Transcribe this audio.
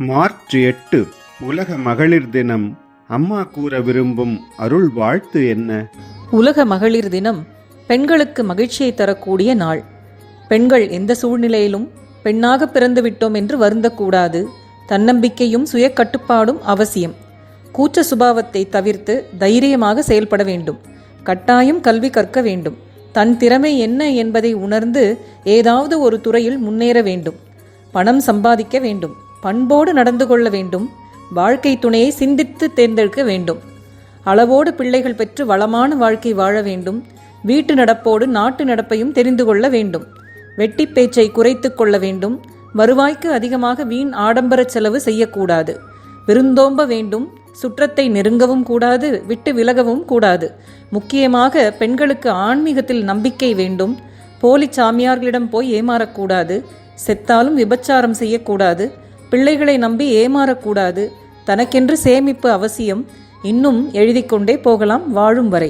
March 8 உலக மகளிர் தினம். அம்மா கூற விரும்பும் அருள் வாழ்த்து என்ன? உலக மகளிர் தினம் பெண்களுக்கு மகிழ்ச்சியை தரக்கூடிய நாள். பெண்கள் எந்த சூழ்நிலையிலும் பெண்ணாக பிறந்து விட்டோம் என்று வருந்தக்கூடாது. தன்னம்பிக்கையும் சுய கட்டுப்பாடும் அவசியம். கூச்ச சுபாவத்தை தவிர்த்து தைரியமாக செயல்பட வேண்டும். கட்டாயம் கல்வி கற்க வேண்டும். தன் திறமை என்ன என்பதை உணர்ந்து ஏதாவது ஒரு துறையில் முன்னேற வேண்டும். பணம் சம்பாதிக்க வேண்டும். பண்போடு நடந்து கொள்ள வேண்டும். வாழ்க்கை துணையை சிந்தித்து தேர்ந்தெடுக்க வேண்டும். அளவோடு பிள்ளைகள் பெற்று வளமான வாழ்க்கை வாழ வேண்டும். வீட்டு நடப்போடு நாட்டு நடப்பையும் தெரிந்து கொள்ள வேண்டும். வெட்டி பேச்சை குறைத்து கொள்ள வேண்டும். வருவாய்க்கு அதிகமாக வீண் ஆடம்பர செலவு செய்யக்கூடாது. விருந்தோம்ப வேண்டும். சுற்றத்தை நெருங்கவும் கூடாது, விட்டு விலகவும் கூடாது. முக்கியமாக பெண்களுக்கு ஆன்மீகத்தில் நம்பிக்கை வேண்டும். போலி சாமியார்களிடம் போய் ஏமாறக்கூடாது. செத்தாலும் விபச்சாரம் செய்யக்கூடாது. பிள்ளைகளை நம்பி ஏமாறக்கூடாது. தனக்கென்று சேமிப்பு அவசியம். இன்னும் எழுதிக்கொண்டே போகலாம் வாழும் வரை.